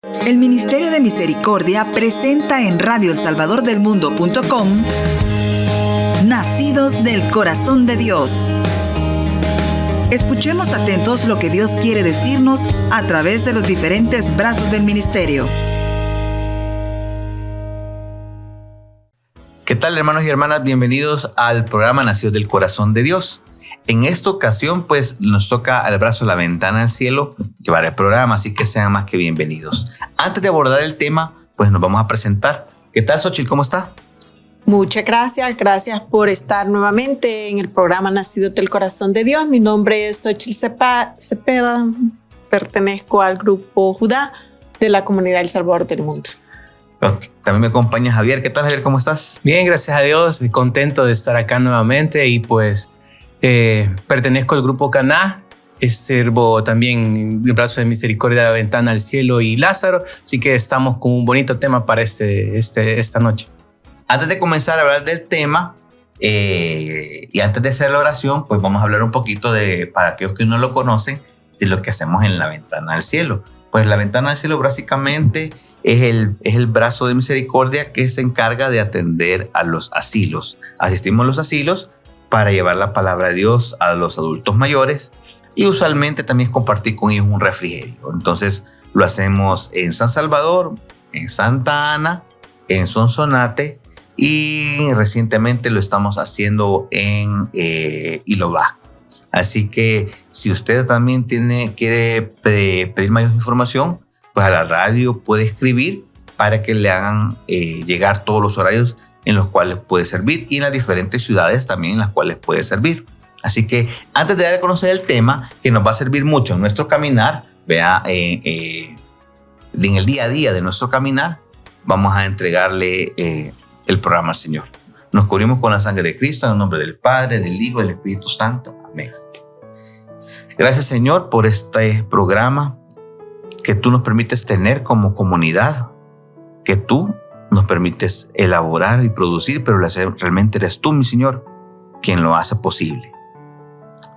El Ministerio de Misericordia presenta en radioelsalvadordelmundo.com Nacidos del Corazón de Dios. Escuchemos atentos lo que Dios quiere decirnos a través de los diferentes brazos del ministerio. ¿Qué tal, hermanos y hermanas? Bienvenidos al programa Nacidos del Corazón de Dios. En esta ocasión, pues, nos toca al brazo La Ventana al Cielo llevar el programa, así que sean más que bienvenidos. Antes de abordar el tema, pues nos vamos a presentar. ¿Qué tal, Xochitl? ¿Cómo está? Muchas gracias por estar nuevamente en el programa Nacidos del Corazón de Dios. Mi nombre es Xochitl Cepeda, pertenezco al grupo Judá de la Comunidad El Salvador del Mundo. Okay. También me acompaña Javier. ¿Qué tal, Javier? ¿Cómo estás? Bien, gracias a Dios, contento de estar acá nuevamente y pues pertenezco al grupo Caná, sirvo también en el brazo de misericordia de La Ventana al Cielo y Lázaro, así que estamos con un bonito tema para esta noche. Antes de comenzar a hablar del tema y antes de hacer la oración, pues vamos a hablar un poquito para aquellos que no lo conocen, de lo que hacemos en La Ventana al Cielo. Pues La Ventana al Cielo básicamente es el brazo de misericordia que se encarga de atender a los asilos. Asistimos a los asilos para llevar la palabra de Dios a los adultos mayores y usualmente también compartir con ellos un refrigerio. Entonces lo hacemos en San Salvador, en Santa Ana, en Sonsonate y recientemente lo estamos haciendo en Hilo Vasco. Así que si usted también quiere pedir mayor información, pues a la radio puede escribir para que le hagan llegar todos los horarios en los cuales puede servir y en las diferentes ciudades también en las cuales puede servir. Así que antes de dar a conocer el tema, que nos va a servir mucho en nuestro caminar, en el día a día de nuestro caminar, vamos a entregarle el programa al Señor. Nos cubrimos con la sangre de Cristo en el nombre del Padre, del Hijo y del Espíritu Santo. Amén. Gracias, Señor, por este programa que tú nos permites tener como comunidad, que tú nos permites elaborar y producir, pero realmente eres tú, mi Señor, quien lo hace posible.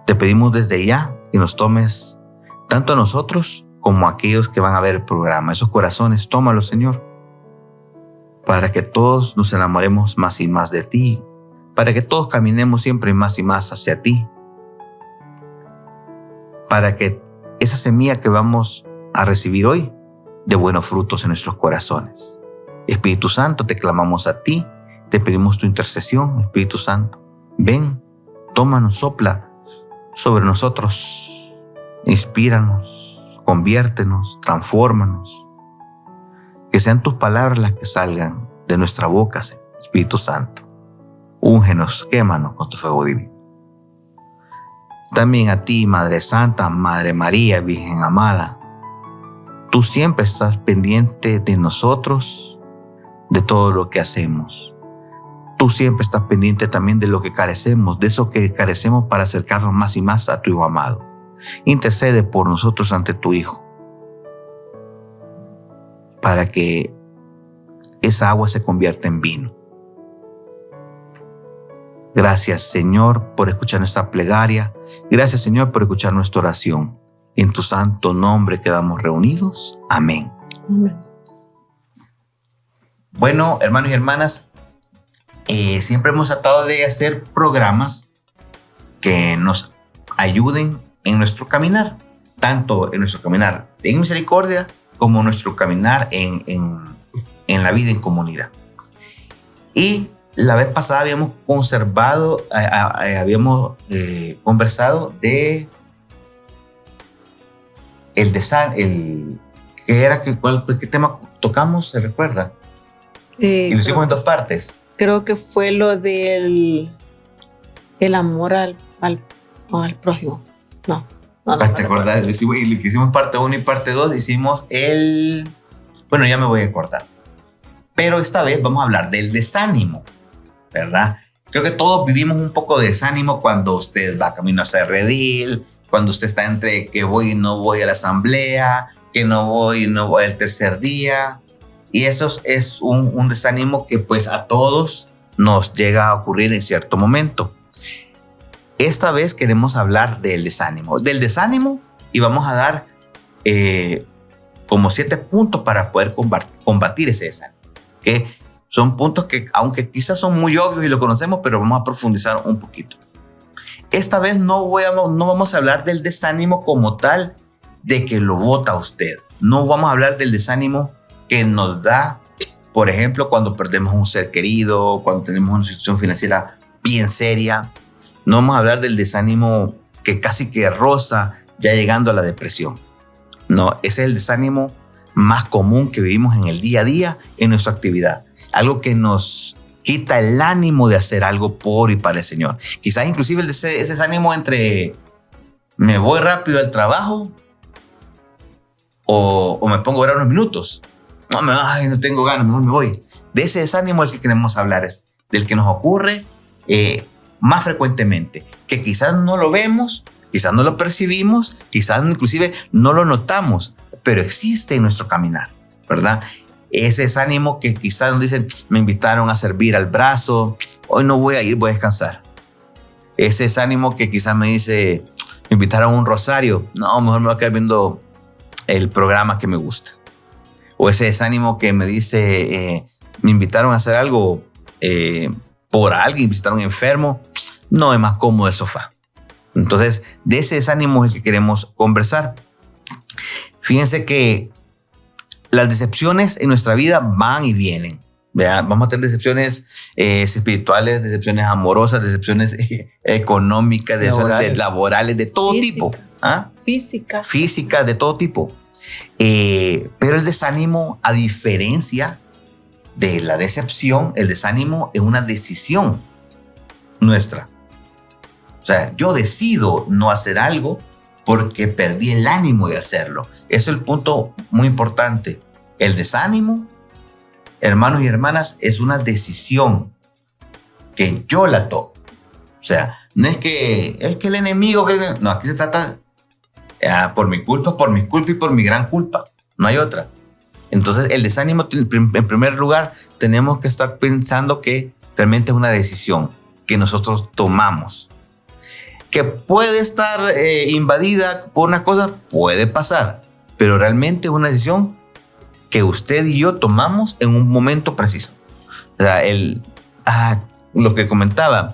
Te pedimos desde ya que nos tomes tanto a nosotros como a aquellos que van a ver el programa. Esos corazones, tómalos, Señor, para que todos nos enamoremos más y más de ti, para que todos caminemos siempre más y más hacia ti, para que esa semilla que vamos a recibir hoy dé buenos frutos en nuestros corazones. Espíritu Santo, te clamamos a ti, te pedimos tu intercesión. Espíritu Santo, ven, tómanos, sopla sobre nosotros, inspíranos, conviértenos, transfórmanos. Que sean tus palabras las que salgan de nuestra boca, Espíritu Santo. Úngenos, quémanos con tu fuego divino. También a ti, Madre Santa, Madre María, Virgen amada, tú siempre estás pendiente de nosotros, de todo lo que hacemos. Tú siempre estás pendiente también de lo que carecemos, de eso que carecemos para acercarnos más y más a tu Hijo amado. Intercede por nosotros ante tu Hijo, para que esa agua se convierta en vino. Gracias, Señor, por escuchar nuestra plegaria. Gracias, Señor, por escuchar nuestra oración. En tu santo nombre quedamos reunidos. Amén. Amén. Bueno, hermanos y hermanas, siempre hemos tratado de hacer programas que nos ayuden en nuestro caminar, tanto en nuestro caminar en misericordia como en nuestro caminar en la vida en comunidad. Y la vez pasada habíamos conversado de ¿qué tema tocamos? ¿Se recuerda? Y lo hicimos en dos partes. Creo que fue lo del el amor al prójimo. No. ¿Te acordás? Lo hicimos parte 1 y parte 2. Hicimos bueno, ya me voy a acordar. Pero esta vez vamos a hablar del desánimo, ¿verdad? Creo que todos vivimos un poco de desánimo cuando usted va camino hacia redil, cuando usted está entre que voy y no voy a la asamblea, que no voy al tercer día. Y eso es un desánimo que pues a todos nos llega a ocurrir en cierto momento. Esta vez queremos hablar del desánimo y vamos a dar como 7 puntos para poder combatir ese desánimo. Que son puntos que, aunque quizás son muy obvios y lo conocemos, pero vamos a profundizar un poquito. Esta vez no vamos a hablar del desánimo como tal, de que lo bota usted. No vamos a hablar del desánimo que nos da, por ejemplo, cuando perdemos un ser querido, cuando tenemos una situación financiera bien seria. No vamos a hablar del desánimo que casi que roza ya llegando a la depresión. No, ese es el desánimo más común que vivimos en el día a día en nuestra actividad. Algo que nos quita el ánimo de hacer algo por y para el Señor. Quizás inclusive ese desánimo entre me voy rápido al trabajo o me pongo a orar unos minutos. No tengo ganas, mejor me voy. De ese desánimo es el que queremos hablar, es del que nos ocurre más frecuentemente, que quizás no lo vemos, quizás no lo percibimos, quizás inclusive no lo notamos, pero existe en nuestro caminar, ¿verdad? Ese desánimo que quizás nos dicen, me invitaron a servir al brazo, hoy no voy a ir, voy a descansar. Ese desánimo que quizás me dice, me invitaron a un rosario, no, mejor me voy a quedar viendo el programa que me gusta. O ese desánimo que me dice, me invitaron a hacer algo por alguien, visitaron enfermo, no, es más cómodo el sofá. Entonces, de ese desánimo es el que queremos conversar. Fíjense que las decepciones en nuestra vida van y vienen. ¿Verdad? Vamos a tener decepciones espirituales, decepciones amorosas, decepciones económicas, decepciones laborales, de todo tipo. ¿Ah? Físicas, de todo tipo. Pero el desánimo, a diferencia de la decepción, el desánimo es una decisión nuestra. O sea, yo decido no hacer algo porque perdí el ánimo de hacerlo. Eso es el punto muy importante. El desánimo, hermanos y hermanas, es una decisión que yo la tomo. O sea, no es que el enemigo... No, aquí se trata por mi culpa y por mi gran culpa. No hay otra. Entonces, el desánimo, en primer lugar, tenemos que estar pensando que realmente es una decisión que nosotros tomamos. Que puede estar invadida por una cosa, puede pasar, pero realmente es una decisión que usted y yo tomamos en un momento preciso. O sea, lo que comentaba,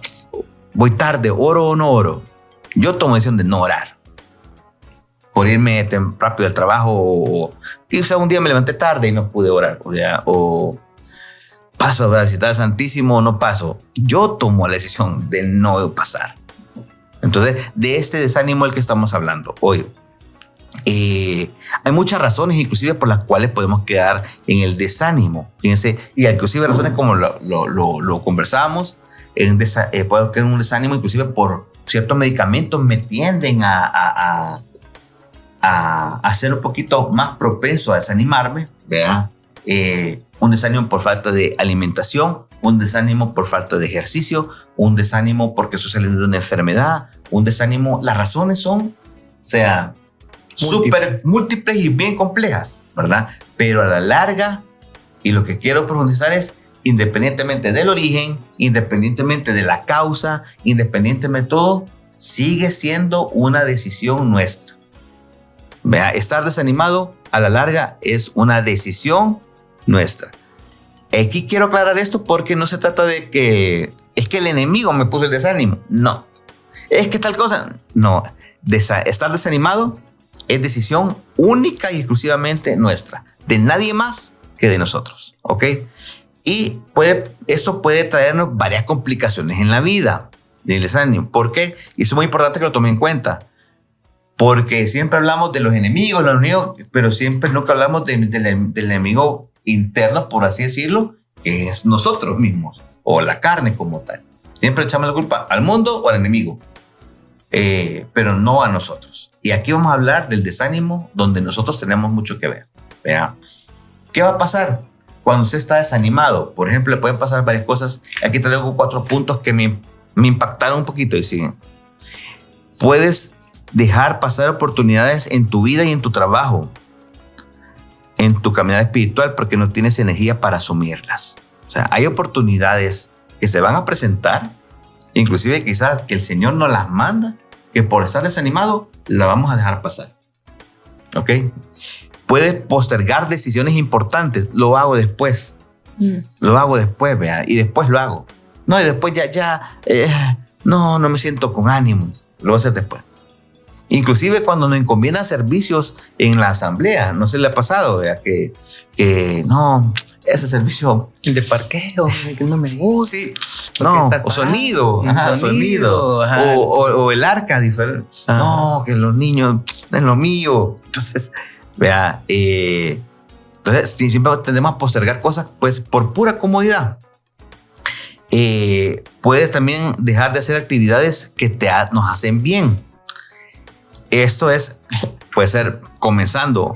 voy tarde, oro o no oro. Yo tomo la decisión de no orar por irme rápido al trabajo, o quizá un día me levanté tarde y no pude orar, o paso a visitar al Santísimo o no paso. Yo tomo la decisión de no pasar. Entonces, de este desánimo el que estamos hablando hoy. Hay muchas razones, inclusive, por las cuales podemos quedar en el desánimo. Fíjense, y inclusive razones como lo conversábamos, puedo quedar en un desánimo, inclusive por ciertos medicamentos me tienden a ser un poquito más propenso a desanimarme, ¿verdad? Un desánimo por falta de alimentación, un desánimo por falta de ejercicio, un desánimo porque estoy saliendo de una enfermedad, un desánimo. Las razones son, o sea, súper múltiples y bien complejas, ¿verdad? Pero a la larga, y lo que quiero profundizar es, independientemente del origen, independientemente de la causa, independientemente de todo, sigue siendo una decisión nuestra. Vea, estar desanimado a la larga es una decisión nuestra. Aquí quiero aclarar esto porque no se trata de que es que el enemigo me puso el desánimo. No. Es que tal cosa. No. Estar desanimado es decisión única y exclusivamente nuestra. De nadie más que de nosotros. ¿Ok? Y esto puede traernos varias complicaciones en la vida del desánimo. ¿Por qué? Y eso es muy importante que lo tomen en cuenta. Porque siempre hablamos de los enemigos, pero siempre nunca hablamos del enemigo interno, por así decirlo, que es nosotros mismos, o la carne como tal. Siempre echamos la culpa al mundo o al enemigo, pero no a nosotros. Y aquí vamos a hablar del desánimo, donde nosotros tenemos mucho que ver. ¿Vea? ¿Qué va a pasar cuando usted está desanimado? Por ejemplo, le pueden pasar varias cosas. Aquí te traigo 4 puntos que me impactaron un poquito y siguen. Puedes dejar pasar oportunidades en tu vida y en tu trabajo, en tu caminar espiritual, porque no tienes energía para asumirlas. O sea, hay oportunidades que se van a presentar, inclusive quizás que el Señor nos las manda, que por estar desanimado la vamos a dejar pasar. ¿Ok? puede postergar decisiones importantes. Lo hago después. Lo hago después, vea, y después lo hago. No, y después no me siento con ánimos. Lo voy a hacer después. Inclusive cuando nos encomiendan servicios en la asamblea, no se le ha pasado, vea, que no, ese servicio... El de parqueo, que no me gusta. Sí, no, o sonido. Ajá. O el arca diferente. No, que los niños es lo mío. Entonces, vea, entonces siempre tendemos a postergar cosas pues por pura comodidad. Puedes también dejar de hacer actividades que nos hacen bien. Esto puede ser comenzando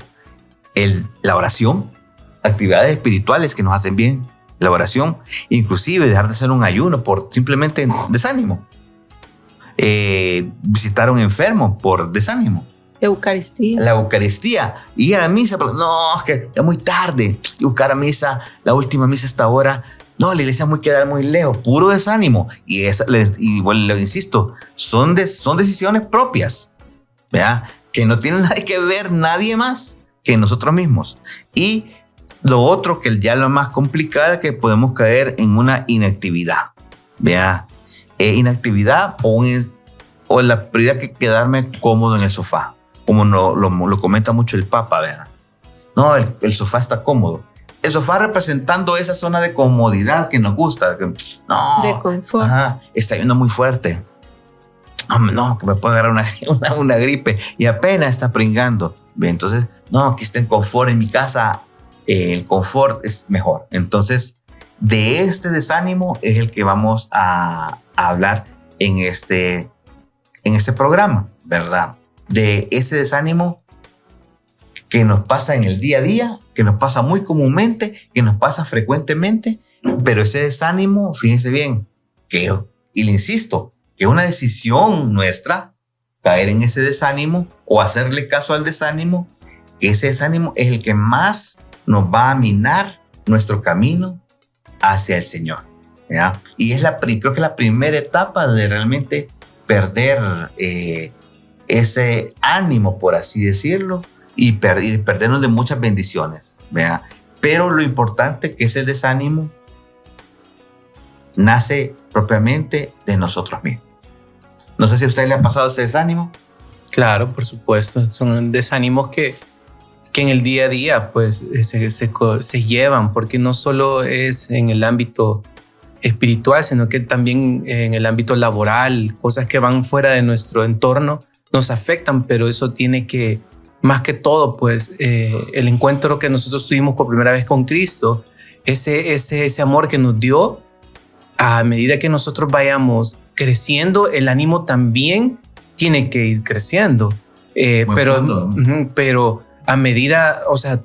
la oración, actividades espirituales que nos hacen bien, la oración, inclusive dejar de hacer un ayuno por simplemente desánimo, visitar a un enfermo por desánimo. Eucaristía. La Eucaristía, ir a la misa, pero no, es que es muy tarde, y buscar a misa, la última misa hasta ahora. No, la iglesia queda muy lejos, puro desánimo. Y bueno, le insisto, son decisiones propias, ¿verdad? Que no tienen nada que ver nadie más que nosotros mismos. Y lo otro, que ya lo más complicado, es que podemos caer en una inactividad, ¿verdad? Inactividad o la prioridad que quedarme cómodo en el sofá, como lo comenta mucho el Papa, ¿verdad? No, el sofá está cómodo. El sofá representando esa zona de comodidad que nos gusta. No, de confort. Ajá, está lloviendo muy fuerte. No, que me puede agarrar una gripe y apenas está pringando. Entonces, no, aquí está en confort en mi casa. El confort es mejor. Entonces, de este desánimo es el que vamos a hablar en este programa, ¿verdad? De ese desánimo que nos pasa en el día a día, que nos pasa muy comúnmente, que nos pasa frecuentemente, pero ese desánimo, fíjense bien, y le insisto, que es una decisión nuestra caer en ese desánimo o hacerle caso al desánimo. Ese desánimo es el que más nos va a minar nuestro camino hacia el Señor, ¿ya? Y creo que la primera etapa de realmente perder ese ánimo, por así decirlo, y perdernos de muchas bendiciones, ¿verdad? Pero lo importante que ese desánimo nace propiamente de nosotros mismos. No sé si a usted le ha pasado ese desánimo. Claro, por supuesto. Son desánimos que en el día a día pues se llevan, porque no solo es en el ámbito espiritual, sino que también en el ámbito laboral, cosas que van fuera de nuestro entorno nos afectan, pero eso tiene que, más que todo, pues el encuentro que nosotros tuvimos por primera vez con Cristo, ese amor que nos dio, a medida que nosotros vayamos creciendo, el ánimo también tiene que ir creciendo. Pero a medida, o sea,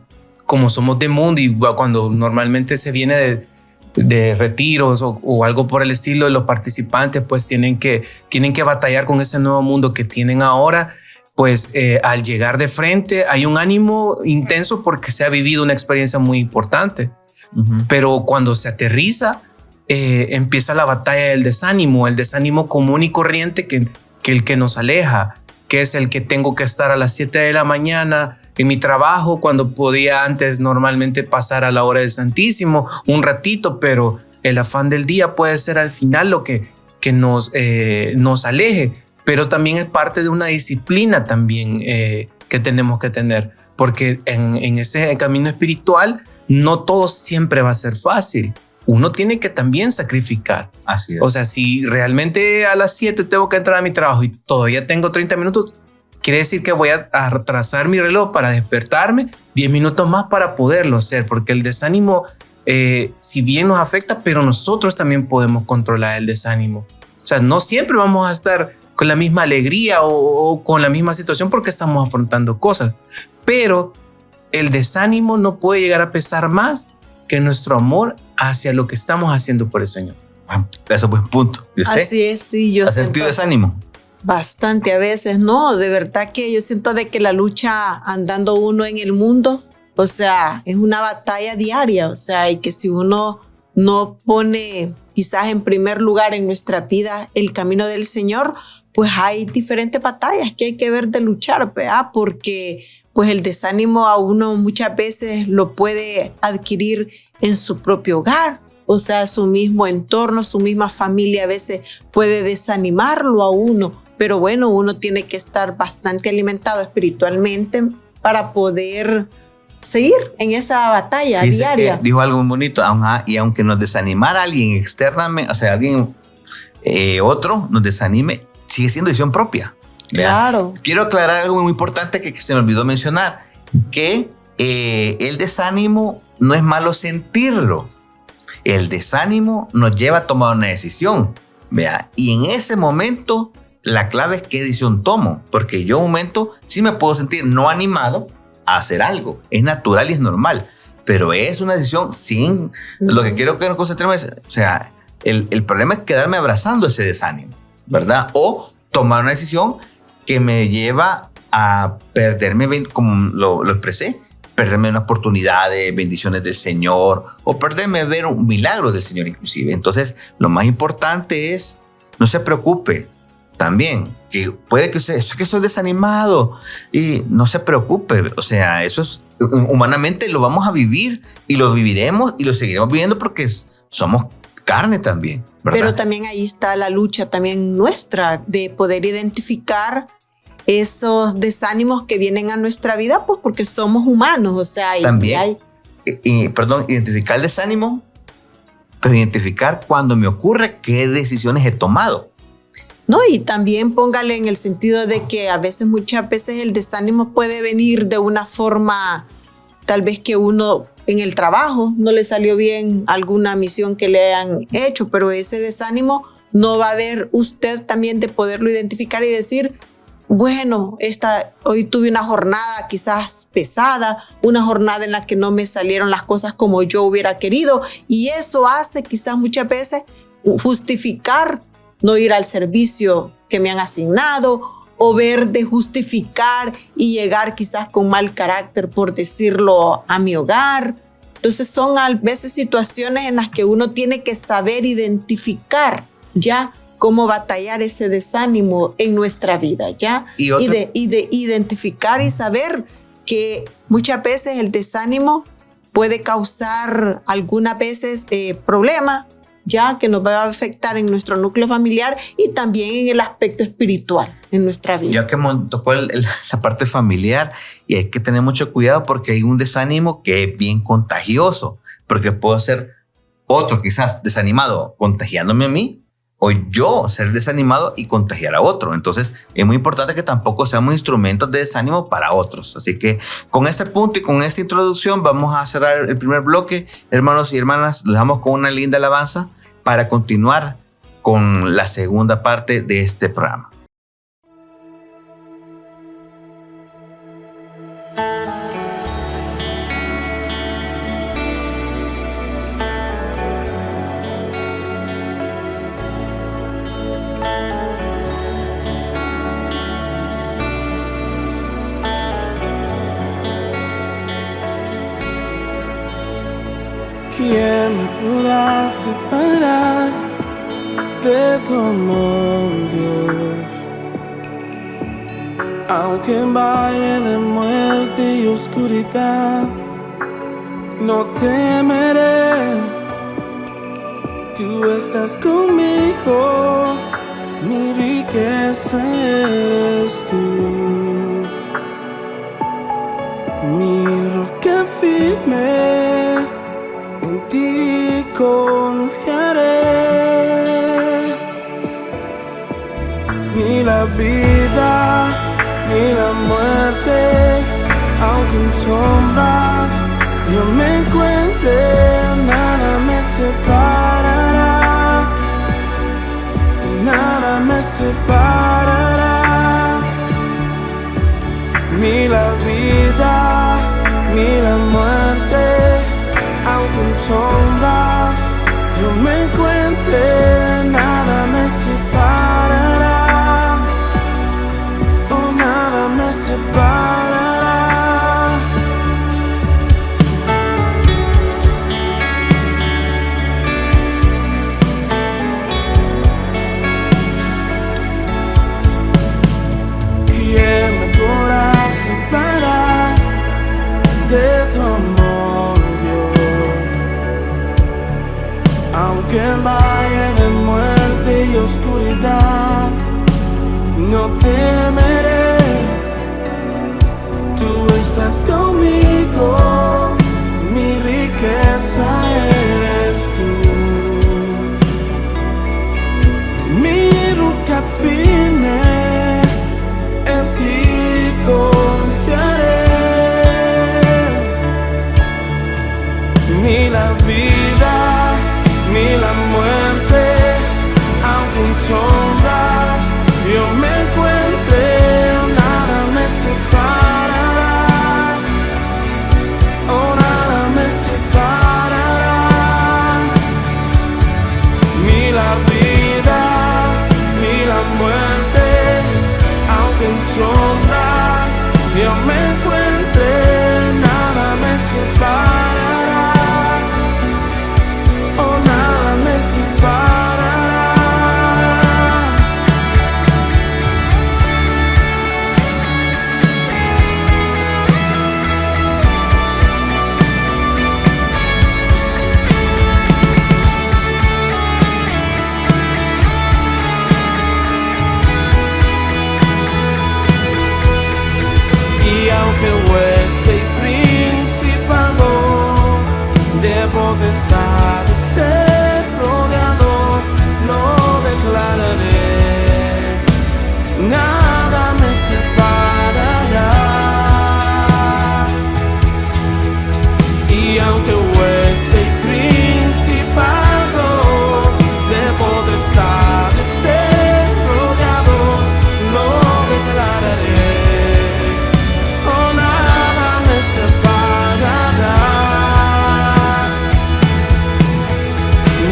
como somos de mundo y cuando normalmente se viene de retiros o algo por el estilo, los participantes pues tienen que batallar con ese nuevo mundo que tienen ahora. Pues al llegar de frente hay un ánimo intenso porque se ha vivido una experiencia muy importante. Uh-huh. Pero cuando se aterriza, empieza la batalla del desánimo, el desánimo común y corriente que el que nos aleja, que es el que tengo que estar a las 7 de la mañana en mi trabajo cuando podía antes normalmente pasar a la hora del Santísimo un ratito, pero el afán del día puede ser al final lo que nos aleje. Pero también es parte de una disciplina también que tenemos que tener, porque en ese camino espiritual no todo siempre va a ser fácil. Uno tiene que también sacrificar. Así es. O sea, si realmente a las 7 tengo que entrar a mi trabajo y todavía tengo 30 minutos, quiere decir que voy a atrasar mi reloj para despertarme 10 minutos más para poderlo hacer, porque el desánimo, si bien nos afecta, pero nosotros también podemos controlar el desánimo. O sea, no siempre vamos a estar con la misma alegría o con la misma situación porque estamos afrontando cosas, pero el desánimo no puede llegar a pesar más que nuestro amor hacia lo que estamos haciendo por el Señor. Eso es buen punto. ¿Y usted? Así es, sí. Yo ¿Ha sentido desánimo? Bastante a veces, ¿no? De verdad que yo siento de que la lucha andando uno en el mundo, o sea, es una batalla diaria, o sea, y que si uno no pone quizás en primer lugar en nuestra vida el camino del Señor, pues hay diferentes batallas que hay que ver de luchar, ¿verdad? Porque pues el desánimo a uno muchas veces lo puede adquirir en su propio hogar. O sea, su mismo entorno, su misma familia a veces puede desanimarlo a uno. Pero bueno, uno tiene que estar bastante alimentado espiritualmente para poder seguir en esa batalla diaria. Dijo algo muy bonito, y aunque nos desanimara alguien externamente, o sea, alguien otro nos desanime, sigue siendo decisión propia. Claro. Quiero aclarar algo muy importante que se me olvidó mencionar, que el desánimo no es malo sentirlo. El desánimo nos lleva a tomar una decisión, ¿vea? Y en ese momento la clave es qué decisión tomo, porque yo en un momento sí me puedo sentir no animado a hacer algo, es natural y es normal, pero es una decisión sin... Lo que quiero que nos concentremos es, o sea, el problema es quedarme abrazando ese desánimo, ¿verdad? O tomar una decisión que me lleva a perderme, como lo expresé, perderme una oportunidad de bendiciones del Señor o perderme ver un milagro del Señor inclusive. Entonces, lo más importante es, no se preocupe también, que puede que usted, esto es que estoy desanimado y no se preocupe. O sea, eso es, humanamente lo vamos a vivir y lo viviremos y lo seguiremos viviendo porque somos carne también, ¿verdad? Pero también ahí está la lucha también nuestra de poder identificar esos desánimos que vienen a nuestra vida, pues porque somos humanos, o sea, también, identificar el desánimo, pero identificar cuando me ocurre qué decisiones he tomado. No, y también póngale en el sentido de que muchas veces el desánimo puede venir de una forma, tal vez que uno en el trabajo no le salió bien alguna misión que le hayan hecho, pero ese desánimo no va a haber usted también de poderlo identificar y decir, bueno, hoy tuve una jornada quizás pesada, una jornada en la que no me salieron las cosas como yo hubiera querido, y eso hace quizás muchas veces justificar no ir al servicio que me han asignado, o ver de justificar y llegar quizás con mal carácter, por decirlo, a mi hogar. Entonces son a veces situaciones en las que uno tiene que saber identificar ya cómo batallar ese desánimo en nuestra vida, ¿ya? Y de identificar y saber que muchas veces el desánimo puede causar algunas veces problemas, ya que nos va a afectar en nuestro núcleo familiar y también en el aspecto espiritual en nuestra vida. Ya que tocó la parte familiar, y hay que tener mucho cuidado porque hay un desánimo que es bien contagioso, porque puedo ser otro quizás desanimado contagiándome a mí, o yo ser desanimado y contagiar a otro. Entonces es muy importante que tampoco seamos instrumentos de desánimo para otros. Así que con este punto y con esta introducción vamos a cerrar el primer bloque. Hermanos y hermanas, les damos con una linda alabanza para continuar con la segunda parte de este programa. ¿Quién me podrá separar de tu amor, Dios? Aunque en valle de muerte y oscuridad, no temeré. Tú estás conmigo, mi riqueza eres tú, mi roca firme. En ti confiaré. Ni la vida, ni la muerte, aunque en sombras yo me encuentre, nada me separará, nada me separará. Ni la vida, ni la muerte, aunque en sombras yo me encuentre, nada me separará, oh, nada me separará. ¿Quién me podrá separar ni la vida, ni la muerte, aunque en sombras yo me encuentre, nada me separará, oh, nada me separará, ni la vida, ni la muerte, aunque en sombras yo me encuentre, nada me separará, oh, nada me separará. Y aunque hueste y principado de potestad esté rodeado, lo declararé, nada me separará. Y aunque hueste y principados de potestad esté rodeado, lo declararé, oh, nada me separará,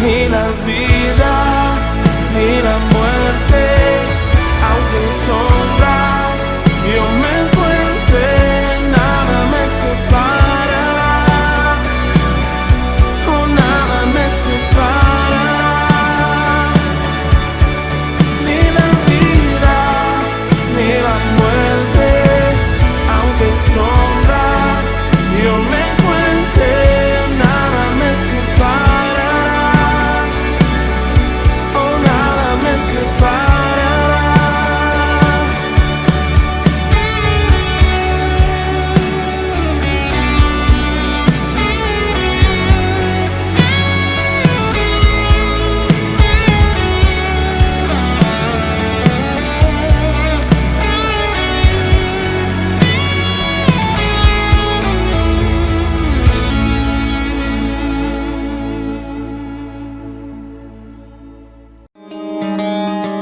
ni la vida, ni la muerte, aunque en sombras yo me encuentre, nada me separará, oh, nada me separará, ni la vida, ni la muerte, aunque en sombras yo me encuentre, nada me separará, oh, nada me separará.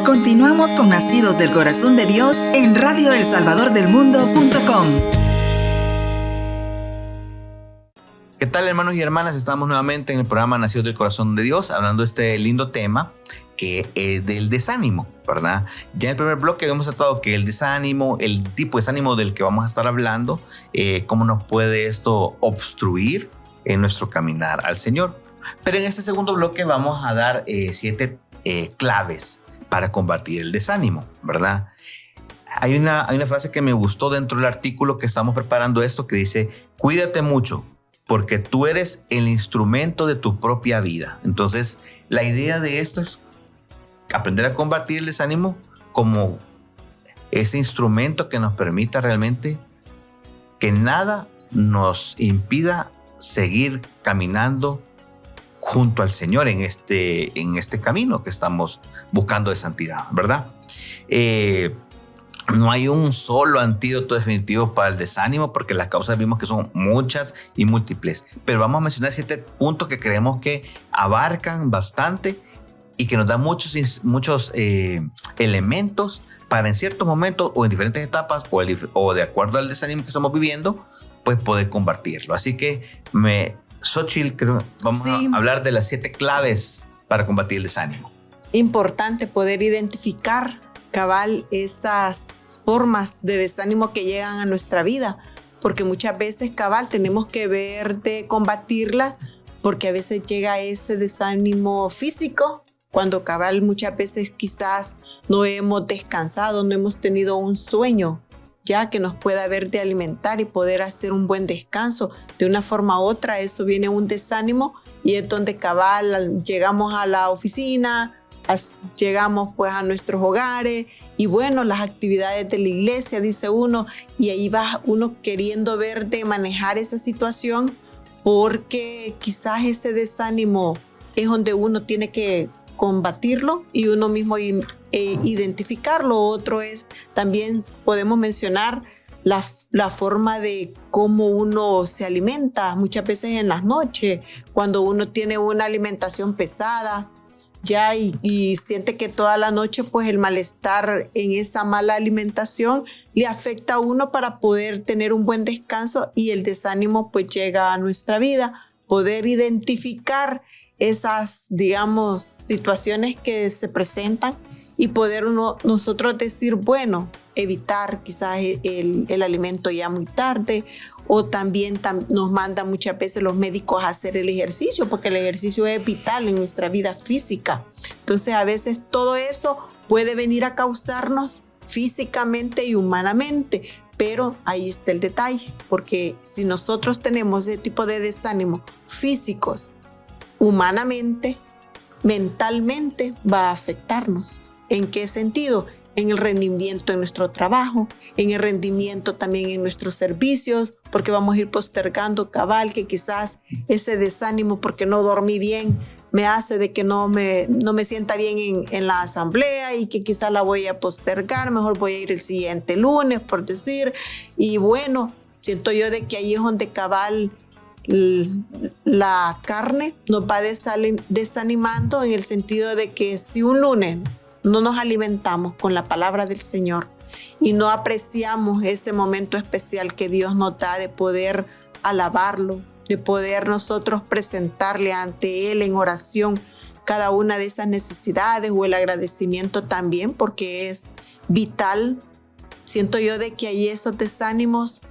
Continuamos con Nacidos del Corazón de Dios en radioelsalvadordelmundo.com. ¿Qué tal, hermanos y hermanas? Estamos nuevamente en el programa Nacidos del Corazón de Dios, hablando de este lindo tema que es del desánimo, ¿verdad? Ya en el primer bloque habíamos tratado que el desánimo, el tipo de desánimo del que vamos a estar hablando, cómo nos puede esto obstruir en nuestro caminar al Señor. Pero en este segundo bloque vamos a dar 7 claves para combatir el desánimo, ¿verdad? Hay una frase que me gustó dentro del artículo que estamos preparando esto que dice: cuídate mucho, porque tú eres el instrumento de tu propia vida. Entonces, la idea de esto es aprender a combatir el desánimo como ese instrumento que nos permita realmente que nada nos impida seguir caminando junto al Señor en este camino que estamos buscando de santidad, ¿verdad? No hay un solo antídoto definitivo para el desánimo, porque las causas vimos que son muchas y múltiples, pero vamos a mencionar 7 puntos que creemos que abarcan bastante y que nos dan muchos elementos para en ciertos momentos o en diferentes etapas o de acuerdo al desánimo que estamos viviendo, pues poder combatirlo. Así que Xochitl, creo, vamos a hablar de las 7 claves para combatir el desánimo. Importante poder identificar cabal esas formas de desánimo que llegan a nuestra vida, porque muchas veces cabal tenemos que ver de combatirla, porque a veces llega ese desánimo físico, cuando cabal muchas veces quizás no hemos descansado, no hemos tenido un sueño ya que nos pueda ver de alimentar y poder hacer un buen descanso. De una forma u otra, eso viene un desánimo y es donde cabal llegamos a la oficina, llegamos pues a nuestros hogares y bueno, las actividades de la iglesia, dice uno, y ahí va uno queriendo ver de manejar esa situación, porque quizás ese desánimo es donde uno tiene que combatirlo y uno mismo identificarlo. Otro es, también podemos mencionar la forma de cómo uno se alimenta, muchas veces en las noches, cuando uno tiene una alimentación pesada, ya y siente que toda la noche pues el malestar en esa mala alimentación le afecta a uno para poder tener un buen descanso, y el desánimo pues llega a nuestra vida. Poder identificar esas, digamos, situaciones que se presentan y poder nosotros decir, bueno, evitar quizás el alimento ya muy tarde, o también nos mandan muchas veces los médicos a hacer el ejercicio, porque el ejercicio es vital en nuestra vida física. Entonces a veces todo eso puede venir a causarnos físicamente y humanamente, pero ahí está el detalle, porque si nosotros tenemos ese tipo de desánimo físicos, humanamente, mentalmente va a afectarnos. ¿En qué sentido? En el rendimiento en nuestro trabajo, en el rendimiento también en nuestros servicios, porque vamos a ir postergando cabal, que quizás ese desánimo porque no dormí bien me hace de que no me sienta bien en la asamblea, y que quizás la voy a postergar, mejor voy a ir el siguiente lunes, por decir. Y bueno, siento yo de que ahí es donde cabal la carne nos va desanimando, en el sentido de que si un lunes no nos alimentamos con la palabra del Señor y no apreciamos ese momento especial que Dios nos da de poder alabarlo, de poder nosotros presentarle ante Él en oración cada una de esas necesidades, o el agradecimiento también, porque es vital. Siento yo de que ahí esos desánimos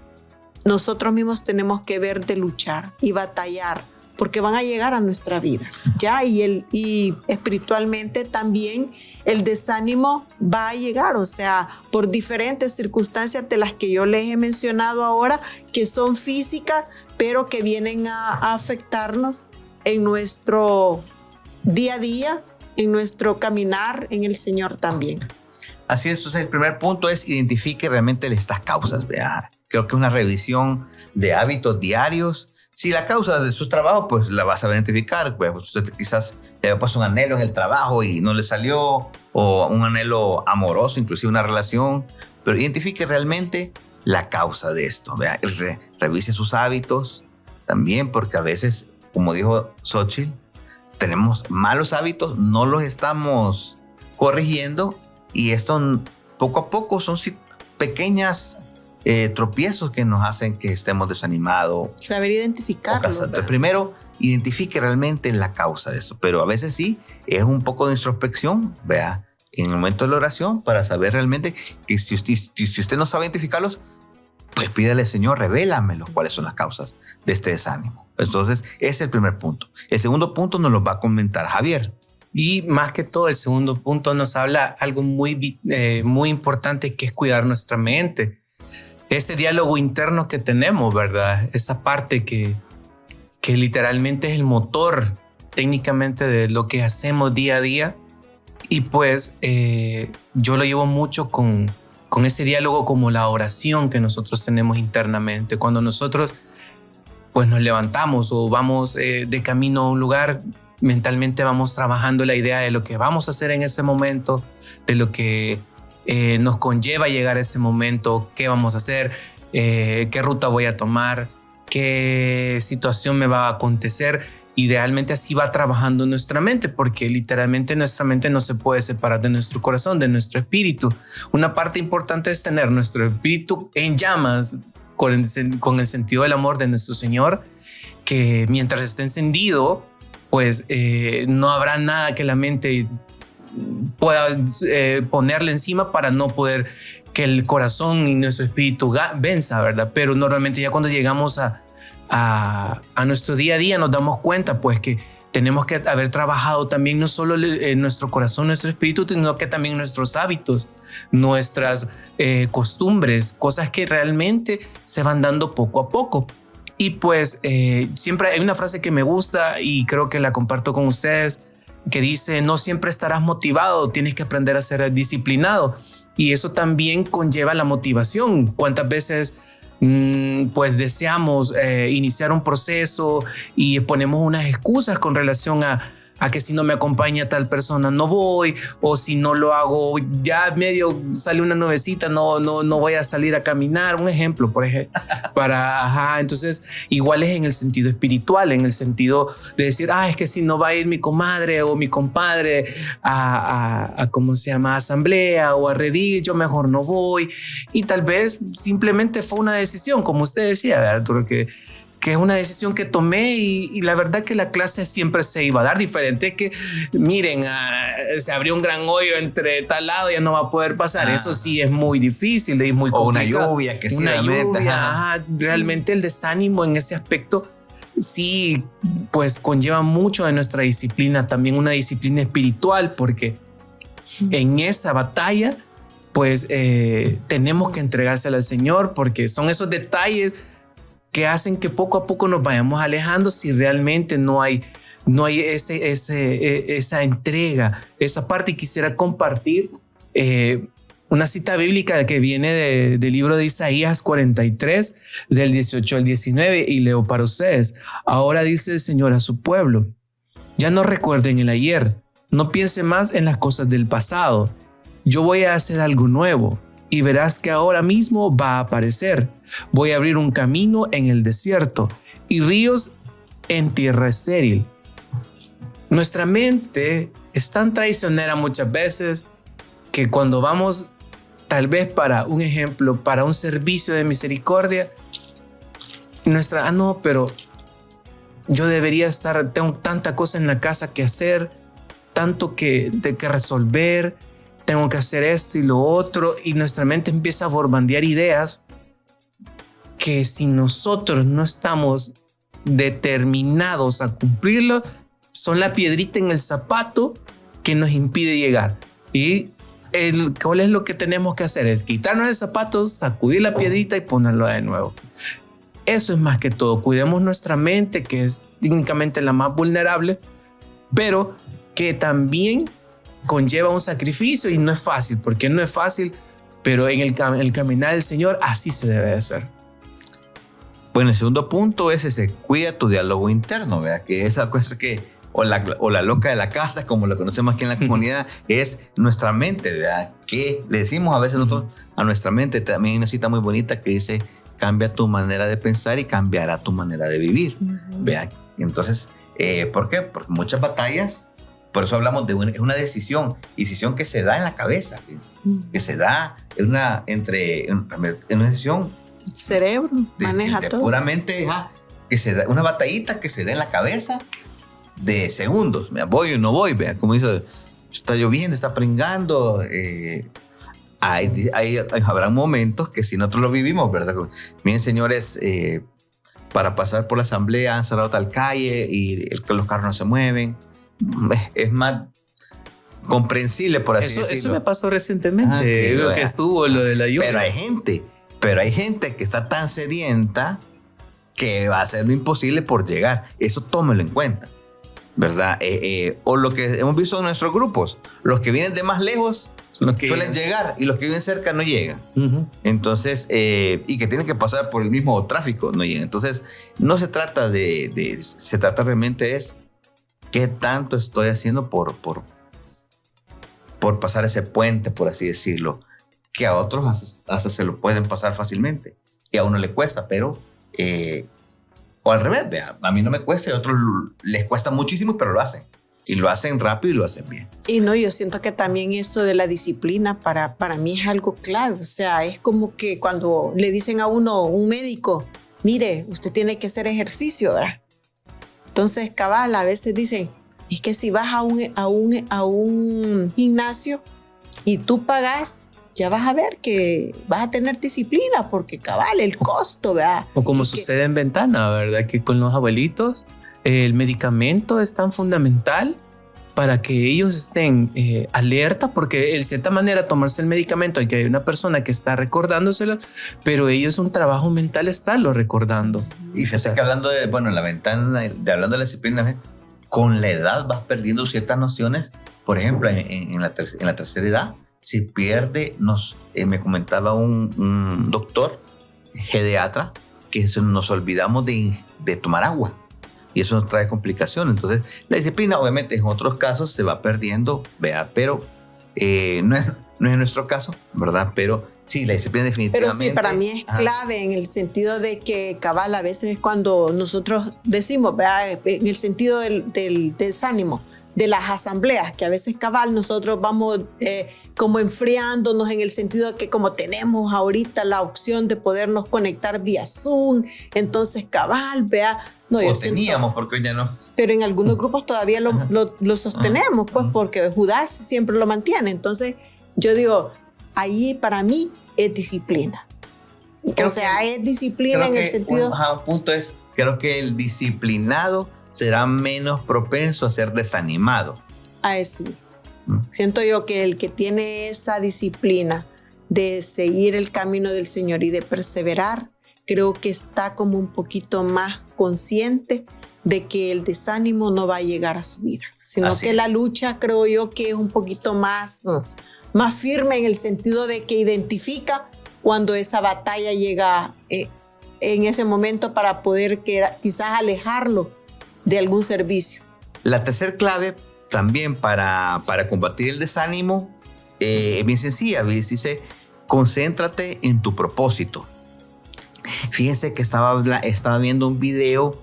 nosotros mismos tenemos que ver de luchar y batallar, porque van a llegar a nuestra vida, ¿ya? Y espiritualmente también el desánimo va a llegar, o sea, por diferentes circunstancias de las que yo les he mencionado ahora, que son físicas, pero que vienen a afectarnos en nuestro día a día, en nuestro caminar en el Señor también. Así es, entonces el primer punto es identifique realmente estas causas. ¿Vea? Creo que una revisión de hábitos diarios. Si la causa de su trabajo, pues la vas a identificar. Pues usted quizás le había puesto un anhelo en el trabajo y no le salió, o un anhelo amoroso, inclusive una relación. Pero identifique realmente la causa de esto. ¿Vea? Revise sus hábitos también, porque a veces, como dijo Xochitl, tenemos malos hábitos, no los estamos corrigiendo, y esto poco a poco son pequeñas tropiezos que nos hacen que estemos desanimados. Saber identificarlo. Entonces, primero, identifique realmente la causa de esto, pero a veces sí, es un poco de introspección, vea, en el momento de la oración, para saber realmente que si usted no sabe identificarlos, pues pídale, Señor, revélamelo cuáles son las causas de este desánimo. Entonces, ese es el primer punto. El segundo punto nos lo va a comentar Javier. Y más que todo, el segundo punto nos habla algo muy importante, que es cuidar nuestra mente. Ese diálogo interno que tenemos, ¿verdad? Esa parte que literalmente es el motor técnicamente de lo que hacemos día a día. Y pues yo lo llevo mucho con ese diálogo, como la oración que nosotros tenemos internamente. Cuando nosotros pues nos levantamos o vamos de camino a un lugar, mentalmente vamos trabajando la idea de lo que vamos a hacer en ese momento, de lo que nos conlleva llegar a ese momento, qué vamos a hacer, qué ruta voy a tomar, qué situación me va a acontecer. Idealmente así va trabajando nuestra mente, porque literalmente nuestra mente no se puede separar de nuestro corazón, de nuestro espíritu. Una parte importante es tener nuestro espíritu en llamas con el sentido del amor de nuestro Señor, que mientras esté encendido, pues no habrá nada que la mente pueda ponerle encima para no poder que el corazón y nuestro espíritu venza, ¿verdad? Pero normalmente ya cuando llegamos a nuestro día a día nos damos cuenta pues que tenemos que haber trabajado también no solo en nuestro corazón, nuestro espíritu, sino que también nuestros hábitos, nuestras costumbres, cosas que realmente se van dando poco a poco. Y pues siempre hay una frase que me gusta y creo que la comparto con ustedes, que dice: no siempre estarás motivado, tienes que aprender a ser disciplinado. Y eso también conlleva la motivación. ¿Cuántas veces pues deseamos iniciar un proceso y ponemos unas excusas con relación a que si no me acompaña tal persona no voy, o si no lo hago ya medio sale una nubecita, no voy a salir a caminar, un ejemplo, por ejemplo, entonces igual es en el sentido espiritual, en el sentido de decir, es que si no va a ir mi comadre o mi compadre a ¿cómo se llama? Asamblea o a redil, yo mejor no voy, y tal vez simplemente fue una decisión, como usted decía, ¿verdad, Arturo? Que es una decisión que tomé y la verdad que la clase siempre se iba a dar diferente, que miren, se abrió un gran hoyo entre tal lado, ya no va a poder pasar. Eso sí es muy difícil, es muy complicado. O una lluvia que sí una la lluvia, meta. realmente el desánimo en ese aspecto sí, pues conlleva mucho de nuestra disciplina, también una disciplina espiritual, porque en esa batalla pues tenemos que entregársela al Señor, porque son esos detalles que hacen que poco a poco nos vayamos alejando si realmente no hay esa entrega, esa parte. Y quisiera compartir una cita bíblica que viene del libro de Isaías 43, del 18 al 19, y leo para ustedes. Ahora dice el Señor a su pueblo: ya no recuerden el ayer, no piensen más en las cosas del pasado. Yo voy a hacer algo nuevo y verás que ahora mismo va a aparecer. Voy a abrir un camino en el desierto y ríos en tierra estéril. Nuestra mente es tan traicionera muchas veces que cuando vamos tal vez para un ejemplo, para un servicio de misericordia, no, pero yo debería estar, tengo tanta cosa en la casa que hacer, tanto que resolver, tengo que hacer esto y lo otro, y nuestra mente empieza a bombardear ideas que si nosotros no estamos determinados a cumplirlo, son la piedrita en el zapato que nos impide llegar. Y ¿cuál es lo que tenemos que hacer? Es quitarnos el zapato, sacudir la piedrita y ponerlo de nuevo. Eso es más que todo. Cuidemos nuestra mente, que es técnicamente la más vulnerable, pero que también conlleva un sacrificio, y no es fácil, porque no es fácil, pero en el caminar del Señor así se debe de hacer. Bueno, el segundo punto es ese: cuida tu diálogo interno, ¿verdad? Que esa cosa que, o la loca de la casa, como lo conocemos aquí en la comunidad, es nuestra mente, ¿verdad? Que le decimos a veces nosotros a nuestra mente. También hay una cita muy bonita que dice: cambia tu manera de pensar y cambiará tu manera de vivir, ¿verdad? Entonces, ¿por qué? Porque muchas batallas, por eso hablamos de una decisión que se da en la cabeza, que se da en una decisión. Cerebro maneja todo. Puramente, que se da una batallita que se da en la cabeza de segundos. Mira, voy o no voy, vea, como dice, está lloviendo, está pringando. Habrá momentos que si nosotros lo vivimos, ¿verdad? Miren, señores, para pasar por la asamblea han cerrado tal calle y los carros no se mueven. Es más comprensible, por así decirlo. Eso me pasó recientemente, que estuvo lo de la lluvia. Pero hay gente que está tan sedienta que va a hacer lo imposible por llegar. Eso tómelo en cuenta, ¿verdad? O lo que hemos visto en nuestros grupos, los que vienen de más lejos suelen llegar y los que viven cerca no llegan. Entonces, y que tienen que pasar por el mismo tráfico, no llegan. Entonces, no se trata se trata realmente es qué tanto estoy haciendo por pasar ese puente, por así decirlo, que a otros hasta se lo pueden pasar fácilmente y a uno le cuesta, pero o al revés, vea, a mí no me cuesta y a otros les cuesta muchísimo, pero lo hacen. Y lo hacen rápido y lo hacen bien. Y no, yo siento que también eso de la disciplina para mí es algo clave. O sea, es como que cuando le dicen a uno, un médico, mire, usted tiene que hacer ejercicio, ¿verdad? Entonces, cabal, a veces dicen, es que si vas a un gimnasio y tú pagas, ya vas a ver que vas a tener disciplina, porque cabal, el costo, ¿verdad? O como sucede en Ventana, ¿verdad? Que con los abuelitos el medicamento es tan fundamental para que ellos estén alerta, porque de cierta manera tomarse el medicamento hay que hay una persona que está recordándoselo, pero ellos un trabajo mental estarlo recordando. Y fíjate que hablando de, la ventana, hablando de la disciplina, con la edad vas perdiendo ciertas nociones. Por ejemplo, en la tercera edad se pierde, me comentaba un doctor, geriatra, que nos olvidamos de tomar agua. y eso nos trae complicaciones. Entonces, la disciplina obviamente en otros casos se va perdiendo, ¿verdad? Pero no es nuestro caso, ¿verdad? Pero sí, la disciplina definitivamente. Pero sí, para mí es clave en el sentido de que, cabal, a veces cuando nosotros decimos, ¿verdad? En el sentido del desánimo, de las asambleas, que a veces, cabal, nosotros vamos como enfriándonos en el sentido de que como tenemos ahorita la opción de podernos conectar vía Zoom, entonces, cabal, vea. No, o teníamos, porque hoy ya no. Pero en algunos grupos todavía lo sostenemos, pues, porque Judá siempre lo mantiene. Entonces, yo digo, ahí para mí es disciplina. Es disciplina en el sentido. Un punto es, creo que el disciplinado será menos propenso a ser desanimado. A eso. Siento yo que el que tiene esa disciplina de seguir el camino del Señor y de perseverar, creo que está como un poquito más consciente de que el desánimo no va a llegar a su vida, sino que la lucha, creo yo, que es un poquito más firme en el sentido de que identifica cuando esa batalla llega en ese momento para poder quizás alejarlo de algún servicio. La tercera clave también para combatir el desánimo es bien sencilla. Dice, concéntrate en tu propósito. Fíjense que estaba viendo un video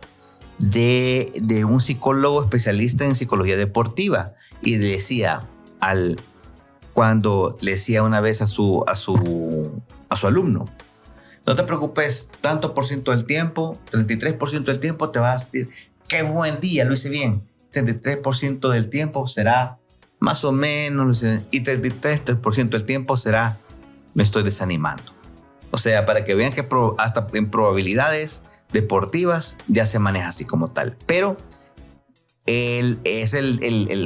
de un psicólogo especialista en psicología deportiva y decía, cuando le decía una vez a su alumno, no te preocupes, tanto por ciento del tiempo, 33% del tiempo te vas a decir, qué buen día, lo hice bien. 33% del tiempo será más o menos, y 33% del tiempo será, me estoy desanimando. O sea, para que vean que hasta en probabilidades deportivas ya se maneja así como tal. Pero el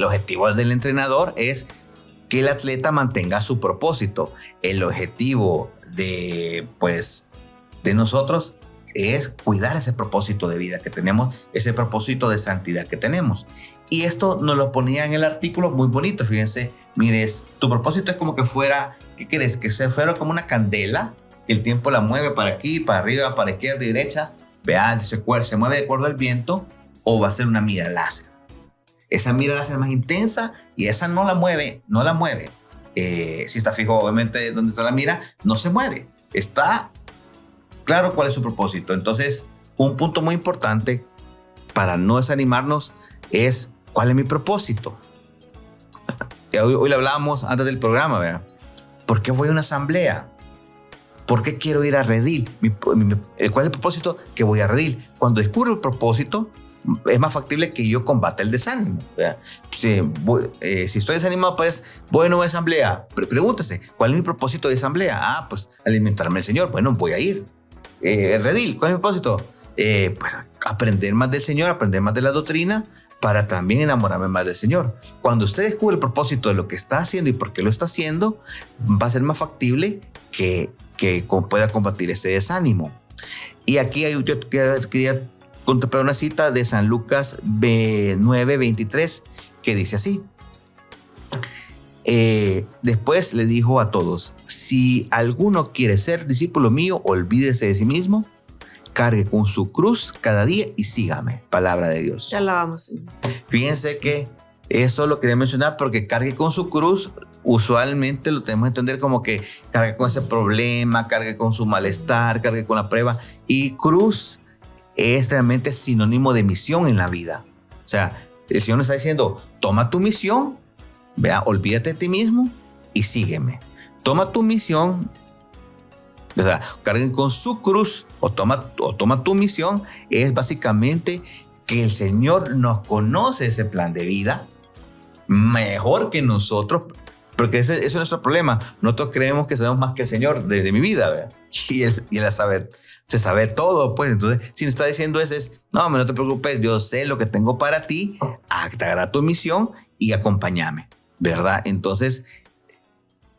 objetivo del entrenador es que el atleta mantenga su propósito. El objetivo de nosotros es cuidar ese propósito de vida que tenemos, ese propósito de santidad que tenemos. Y esto nos lo ponía en el artículo muy bonito. Fíjense, mires, tu propósito es como que fuera, ¿qué crees? Que se fuera como una candela, que el tiempo la mueve para aquí, para arriba, para izquierda y derecha. Vean, se mueve de acuerdo al viento, o va a ser una mira láser. Esa mira láser más intensa y esa no la mueve. Si está fijo, obviamente, donde está la mira, no se mueve. Está claro cuál es su propósito. Entonces, un punto muy importante para no desanimarnos es, ¿cuál es mi propósito? Hoy le hablábamos antes del programa, ¿verdad? ¿Por qué voy a una asamblea? ¿Por qué quiero ir a Redil? ¿Cuál es el propósito? Que voy a Redil. Cuando descubro el propósito, es más factible que yo combata el desánimo. Si estoy desanimado, pues voy a una asamblea. Pregúntese, ¿cuál es mi propósito de asamblea? Pues alimentarme al Señor. Bueno, voy a ir. Redil, ¿cuál es mi propósito? Pues aprender más del Señor, aprender más de la doctrina, para también enamorarme más del Señor. Cuando usted descubre el propósito de lo que está haciendo y por qué lo está haciendo, va a ser más factible que pueda combatir ese desánimo. Y aquí yo quería contemplar una cita de San Lucas 9:23 que dice así. Después le dijo a todos, si alguno quiere ser discípulo mío, olvídese de sí mismo, cargue con su cruz cada día y sígame. Palabra de Dios. Ya la vamos. Fíjense que eso lo quería mencionar porque cargue con su cruz, usualmente lo tenemos que entender como que cargue con ese problema, cargue con su malestar, cargue con la prueba. Y cruz es realmente sinónimo de misión en la vida. O sea, el Señor nos está diciendo, toma tu misión, olvídate de ti mismo y sígueme. Toma tu misión, o sea, carguen con su cruz o toma tu misión. Es básicamente que el Señor nos conoce ese plan de vida mejor que nosotros, porque ese es nuestro problema. Nosotros creemos que sabemos más que el Señor de mi vida, ¿verdad? Y él se sabe todo, pues. Entonces, si nos está diciendo no te preocupes, yo sé lo que tengo para ti, acta tu misión y acompáñame, ¿verdad? Entonces,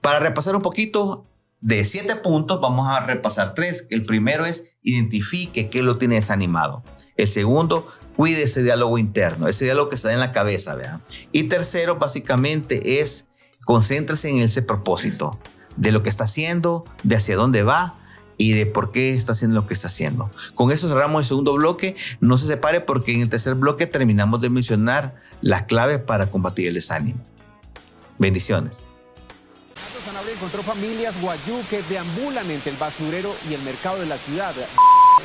para repasar un poquito, de 7 puntos, vamos a repasar 3. El primero es identifique qué lo tiene desanimado. El segundo, cuide ese diálogo interno, ese diálogo que está en la cabeza, ¿verdad? Y tercero, básicamente, es concéntrese en ese propósito de lo que está haciendo, de hacia dónde va, y de por qué está haciendo lo que está haciendo. Con eso cerramos el segundo bloque. No se separe porque en el tercer bloque terminamos de mencionar las claves para combatir el desánimo. Bendiciones. Sanabria encontró familias guayú que deambulan entre el basurero y el mercado de la ciudad.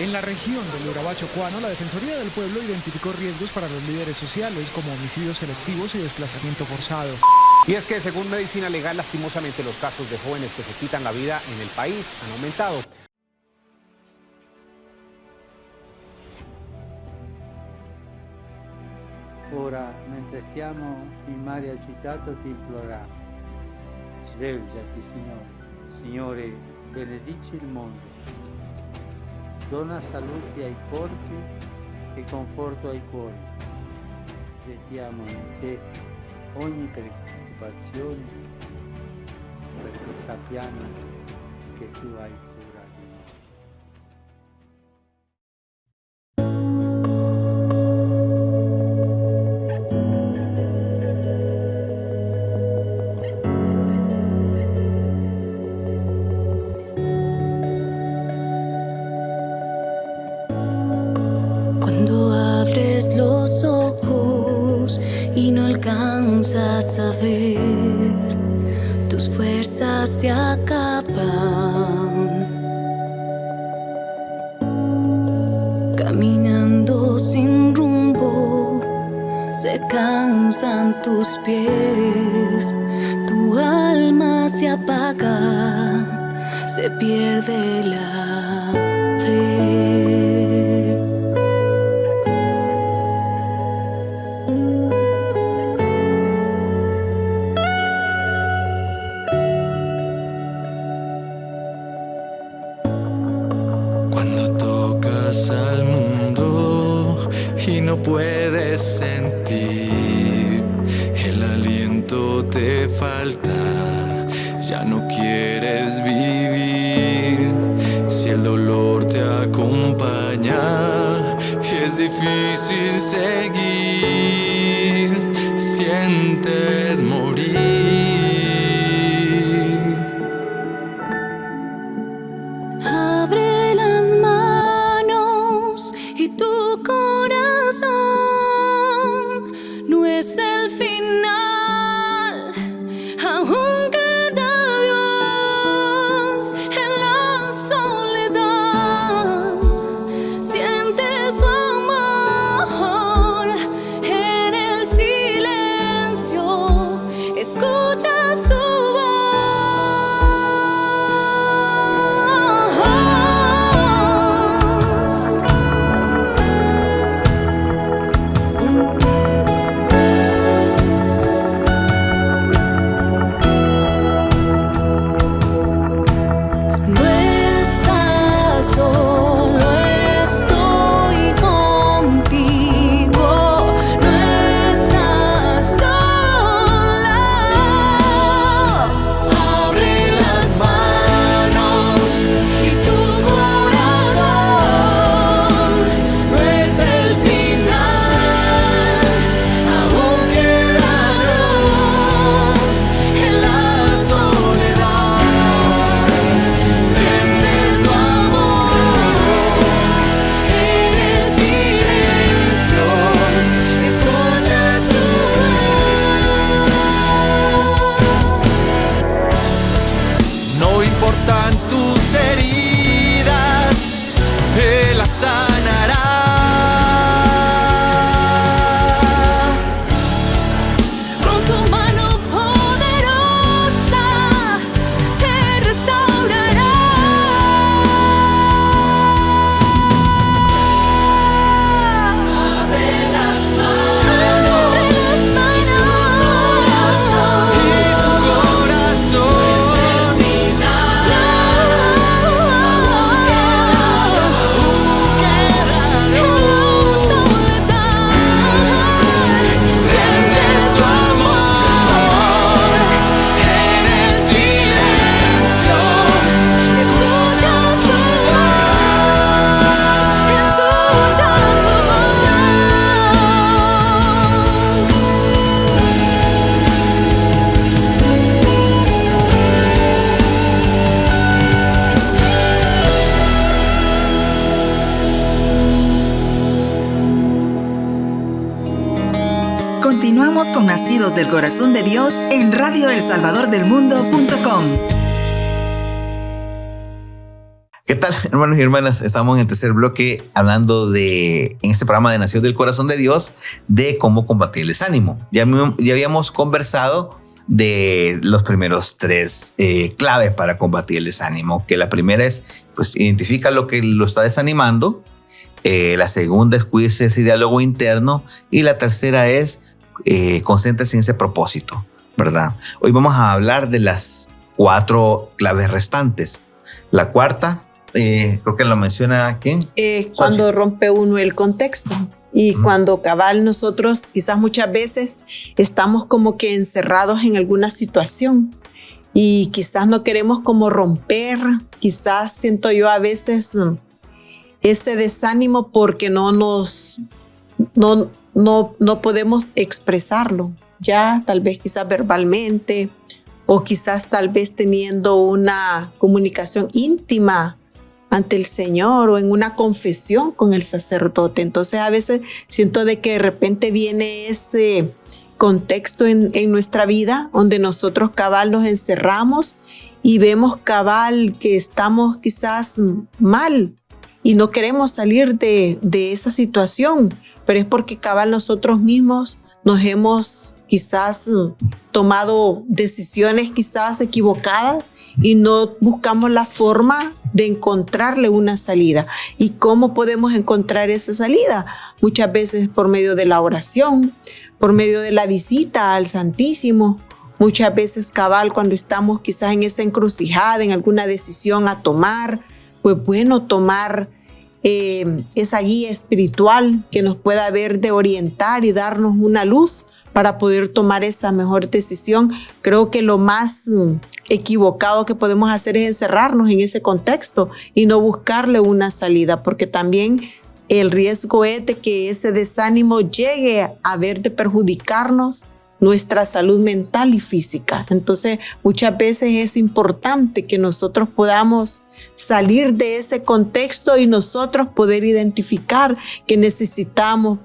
En la región del Urabá Chocuano, la Defensoría del Pueblo identificó riesgos para los líderes sociales como homicidios selectivos y desplazamiento forzado. Y es que según Medicina Legal, lastimosamente los casos de jóvenes que se quitan la vida en el país han aumentado. Ora, mentre stiamo in mare agitato, ti imploriamo. Svegliati, Signore. Signore, benedici il mondo. Dona salute ai corpi e conforto ai cuori. Gettiamo in te ogni preoccupazione, perché sappiamo che tu hai cura di noi. Cuando abres los ojos y no alcanzas a ver, tus fuerzas se acaban. Caminando sin rumbo, se cansan tus pies, tu alma se apaga, se pierde la fe. Cuando tocas al mundo y no puedes sentir, el aliento te falta, ya no quieres vivir. Si el dolor te acompaña, es difícil seguir, sientes morir. Abre las manos y tu corazón no es el final. Aún queda Dios en la soledad. Siente su amor Continuamos con Nacidos del Corazón de Dios en radioelsalvadordelmundo.com. ¿Qué tal, hermanos y hermanas? Estamos en el tercer bloque hablando en este programa de Nacidos del Corazón de Dios, de cómo combatir el desánimo. Ya habíamos conversado de los primeros 3 claves para combatir el desánimo, que la primera es, pues, identifica lo que lo está desanimando. La segunda es cuídese ese diálogo interno. Y la tercera es concéntrese en ese propósito, ¿verdad? Hoy vamos a hablar de las 4 claves restantes. La cuarta, creo que lo menciona ¿quién? Cuando rompe uno el contexto. Y cuando cabal nosotros quizás muchas veces estamos como que encerrados en alguna situación y quizás no queremos como romper, quizás siento yo a veces ese desánimo porque no podemos expresarlo, ya tal vez quizás verbalmente o quizás tal vez teniendo una comunicación íntima ante el Señor o en una confesión con el sacerdote. Entonces a veces siento de que de repente viene ese contexto en nuestra vida donde nosotros cabal nos encerramos y vemos cabal que estamos quizás mal y no queremos salir de esa situación, pero es porque cabal nosotros mismos nos hemos quizás tomado decisiones quizás equivocadas y no buscamos la forma de encontrarle una salida. ¿Y cómo podemos encontrar esa salida? Muchas veces por medio de la oración, por medio de la visita al Santísimo, muchas veces cabal cuando estamos quizás en esa encrucijada, en alguna decisión a tomar, pues bueno, tomar esa guía espiritual que nos pueda ver de orientar y darnos una luz para poder tomar esa mejor decisión. Creo que lo más equivocado que podemos hacer es encerrarnos en ese contexto y no buscarle una salida, porque también el riesgo es de que ese desánimo llegue a ver de perjudicarnos nuestra salud mental y física. Entonces, muchas veces es importante que nosotros podamos salir de ese contexto y nosotros poder identificar que necesitamos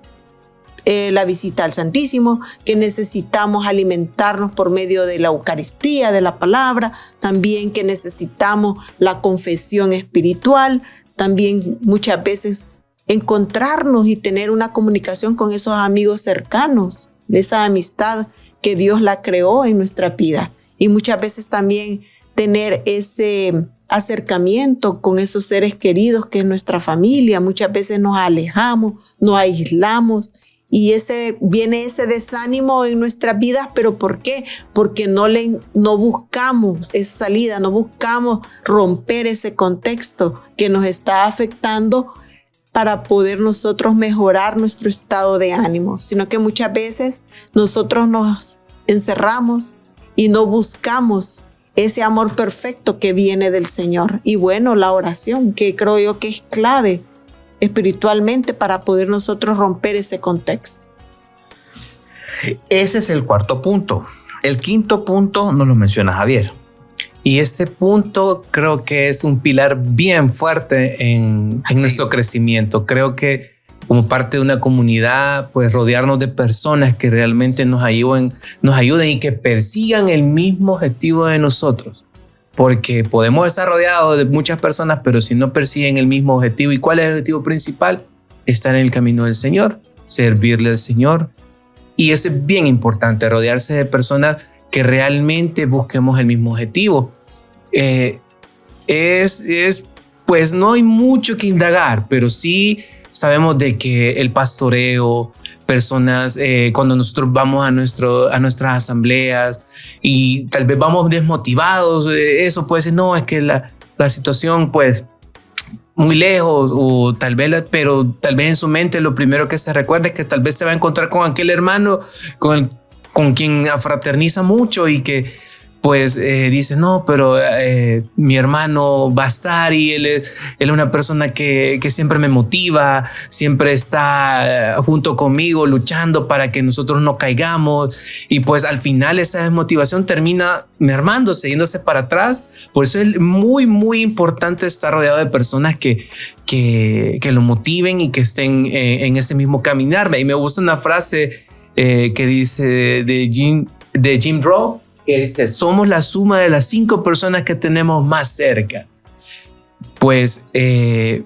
la visita al Santísimo, que necesitamos alimentarnos por medio de la Eucaristía, de la palabra, también que necesitamos la confesión espiritual, también muchas veces encontrarnos y tener una comunicación con esos amigos cercanos, de esa amistad que Dios la creó en nuestra vida. Y muchas veces también tener ese acercamiento con esos seres queridos que es nuestra familia. Muchas veces nos alejamos, nos aislamos y viene ese desánimo en nuestras vidas. ¿Pero por qué? Porque no buscamos esa salida, no buscamos romper ese contexto que nos está afectando para poder nosotros mejorar nuestro estado de ánimo, sino que muchas veces nosotros nos encerramos y no buscamos ese amor perfecto que viene del Señor. Y bueno, la oración, que creo yo que es clave espiritualmente para poder nosotros romper ese contexto. Ese es el cuarto punto. El quinto punto nos lo menciona Javier. Y este punto creo que es un pilar bien fuerte en nuestro crecimiento. Creo que como parte de una comunidad, pues rodearnos de personas que realmente nos ayuden y que persigan el mismo objetivo de nosotros. Porque podemos estar rodeados de muchas personas, pero si no persiguen el mismo objetivo. ¿Y cuál es el objetivo principal? Estar en el camino del Señor, servirle al Señor. Y eso es bien importante, rodearse de personas que realmente busquemos el mismo objetivo. Pues no hay mucho que indagar, pero sí sabemos de que el pastoreo, personas, cuando nosotros vamos a nuestras asambleas y tal vez vamos desmotivados, eso puede ser, no, es que la situación pues muy lejos o pero tal vez en su mente lo primero que se recuerda es que tal vez se va a encontrar con aquel hermano con quien afraterniza mucho y que pues dice, no, pero mi hermano va a estar y él es una persona que siempre me motiva, siempre está junto conmigo luchando para que nosotros no caigamos, y pues al final esa desmotivación termina mermándose, yéndose para atrás. Por eso es muy, muy importante estar rodeado de personas que lo motiven y que estén en ese mismo caminar. Y me gusta una frase que dice de Jim Rohn, que dice, somos la suma de las 5 personas que tenemos más cerca. Pues en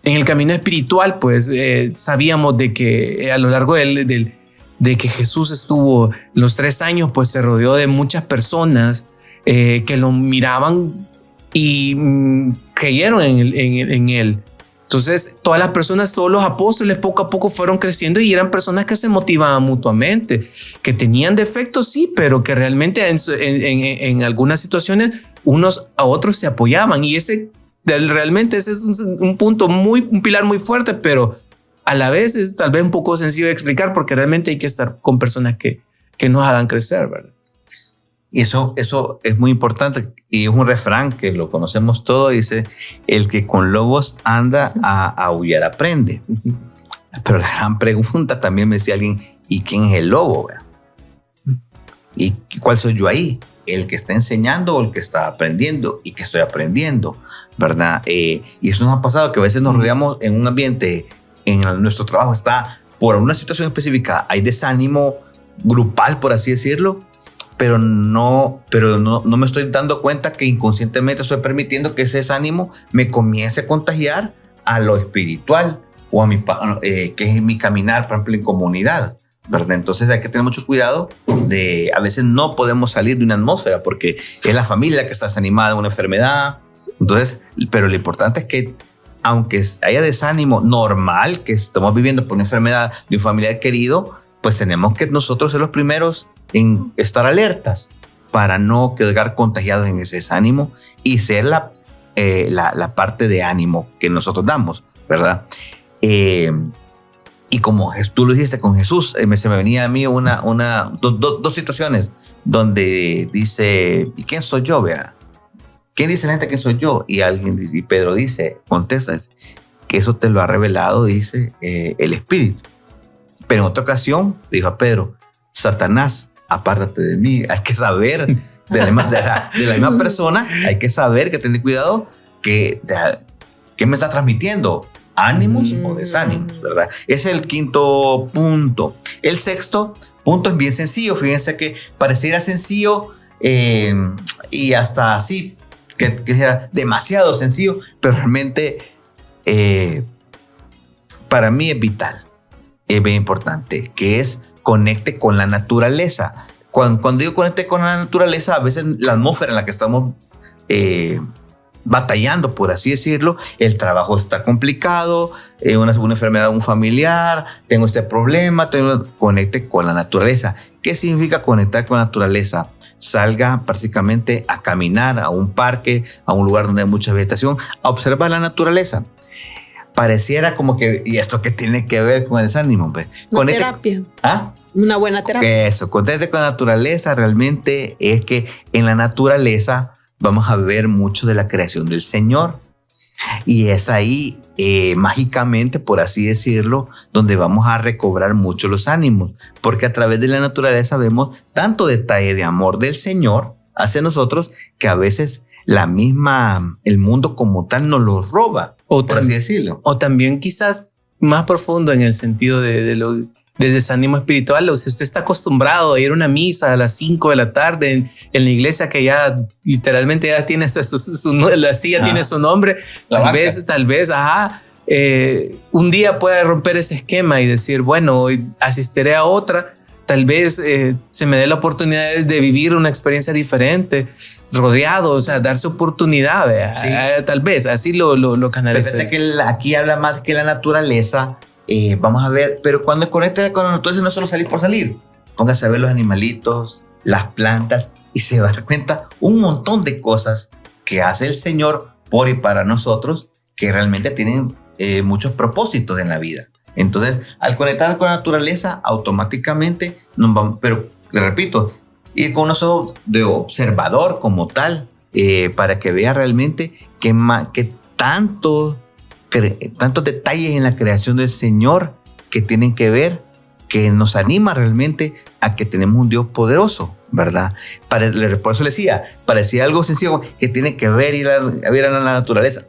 el camino espiritual, pues sabíamos de que a lo largo de que Jesús estuvo los 3 años, pues se rodeó de muchas personas que lo miraban y creyeron en él. Entonces, todas las personas, todos los apóstoles poco a poco fueron creciendo y eran personas que se motivaban mutuamente, que tenían defectos, sí, pero que realmente en algunas situaciones unos a otros se apoyaban. Y realmente ese es un punto un pilar muy fuerte, pero a la vez es tal vez un poco sencillo de explicar porque realmente hay que estar con personas que nos hagan crecer, ¿verdad? Y eso es muy importante y es un refrán que lo conocemos todos, dice, el que con lobos anda a aullar aprende. Pero la gran pregunta también me decía alguien, ¿y quién es el lobo? ¿Y cuál soy yo ahí? ¿El que está enseñando o el que está aprendiendo? ¿Y que estoy aprendiendo? ¿Verdad? Y eso nos ha pasado que a veces nos rodeamos en un ambiente, nuestro trabajo está por una situación específica, hay desánimo grupal, por así decirlo, pero no me estoy dando cuenta que inconscientemente estoy permitiendo que ese desánimo me comience a contagiar a lo espiritual o a que es mi caminar, por ejemplo, en comunidad, ¿verdad? Entonces hay que tener mucho cuidado a veces no podemos salir de una atmósfera porque es la familia que está desanimada de una enfermedad. Entonces, pero lo importante es que aunque haya desánimo normal que estamos viviendo por una enfermedad de un familiar querido, pues tenemos que nosotros ser los primeros en estar alertas para no quedar contagiados en ese desánimo y ser la parte de ánimo que nosotros damos, ¿verdad? Y como tú lo dijiste con Jesús, se me venía a mí dos situaciones donde dice, ¿y quién soy yo? Vea, ¿quién dice la gente que soy yo? Y alguien dice, y Pedro contesta, que eso te lo ha revelado, dice el Espíritu. Pero en otra ocasión le dijo a Pedro, Satanás, apártate de mí. Hay que saber de la misma persona, hay que saber que tener cuidado que me está transmitiendo, ánimos o desánimos, ¿verdad? Ese es el 5º punto. El 6º punto es bien sencillo. Fíjense que pareciera sencillo y hasta así, que sea demasiado sencillo, pero realmente para mí es vital, es bien importante, que es conecte con la naturaleza. Cuando digo conecte con la naturaleza, a veces la atmósfera en la que estamos batallando, por así decirlo, el trabajo está complicado, una enfermedad de un familiar, tengo este problema, conecte con la naturaleza. ¿Qué significa conectar con la naturaleza? Salga prácticamente a caminar a un parque, a un lugar donde hay mucha vegetación, a observar la naturaleza. Pareciera como que, ¿y esto qué tiene que ver con el desánimo? Una terapia. ¿Ah? Una buena terapia. Eso, conecte con la naturaleza realmente es que en la naturaleza vamos a ver mucho de la creación del Señor. Y es ahí, mágicamente, por así decirlo, donde vamos a recobrar mucho los ánimos. Porque a través de la naturaleza vemos tanto detalle de amor del Señor hacia nosotros que a veces el mundo como tal nos lo roba, por así decirlo. O también quizás más profundo en el sentido de desánimo espiritual. O si usted está acostumbrado a ir a una misa a las 5 de la tarde en la iglesia que ya literalmente ya tiene la silla tiene su nombre, tal vez, un día puede romper ese esquema y decir, bueno, hoy asistiré a otra, tal vez se me dé la oportunidad de vivir una experiencia diferente, rodeado, o sea, darse oportunidad, sí. Tal vez, así lo canaliza. Fíjate que aquí habla más que la naturaleza, vamos a ver, pero cuando conecta con la naturaleza no es solo salir por salir, póngase a ver los animalitos, las plantas, y se va a dar cuenta un montón de cosas que hace el Señor por y para nosotros, que realmente tienen muchos propósitos en la vida. Entonces, al conectar con la naturaleza, automáticamente nos vamos, pero le repito, ir con nosotros de observador como tal, para que vea realmente que tantos detalles en la creación del Señor que tienen que ver, que nos anima realmente a que tenemos un Dios poderoso, ¿verdad? Por eso le decía, parecía algo sencillo que tiene que ver ir a la naturaleza.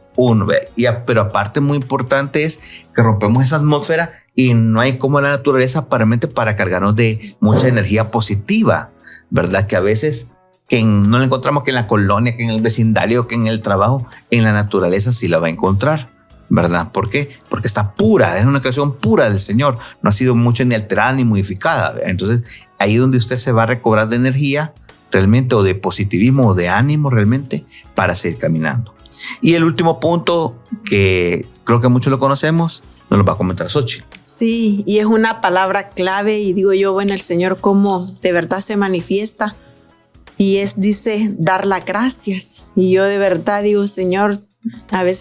Pero aparte muy importante es que rompemos esa atmósfera y no hay como la naturaleza para cargarnos de mucha energía positiva, ¿verdad? Que a veces no la encontramos que en la colonia, que en el vecindario, que en el trabajo, en la naturaleza sí la va a encontrar, ¿verdad? ¿Por qué? Porque está pura, es una creación pura del Señor, no ha sido mucho ni alterada ni modificada, ¿verdad? Entonces ahí es donde usted se va a recobrar de energía realmente, o de positivismo o de ánimo realmente, para seguir caminando. Y el último punto, que creo que muchos lo conocemos, nos lo va a comentar Xochitl. Sí, y es una palabra clave, y digo yo, bueno, el Señor cómo de verdad se manifiesta, y dice, dar las gracias. Y yo de verdad digo, Señor,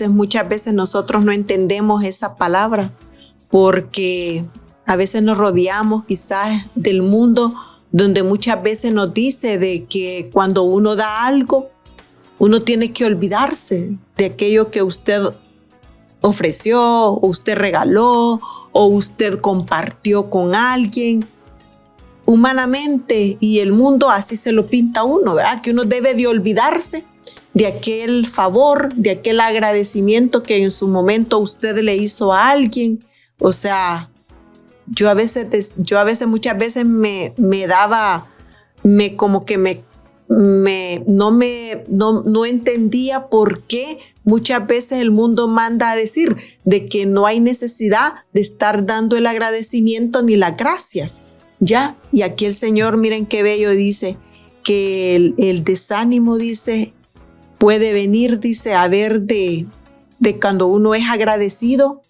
muchas veces nosotros no entendemos esa palabra, porque a veces nos rodeamos quizás del mundo, donde muchas veces nos dice de que cuando uno da algo, uno tiene que olvidarse de aquello que usted ofreció, o usted regaló, o usted compartió con alguien. Humanamente, y el mundo así se lo pinta a uno, ¿verdad? Que uno debe de olvidarse de aquel favor, de aquel agradecimiento que en su momento usted le hizo a alguien. O sea, yo muchas veces no entendía por qué muchas veces el mundo manda a decir de que no hay necesidad de estar dando el agradecimiento ni las gracias, ¿ya? Y aquí el Señor, miren qué bello, dice que el desánimo, dice, puede venir, dice, a ver de cuando uno es agradecido.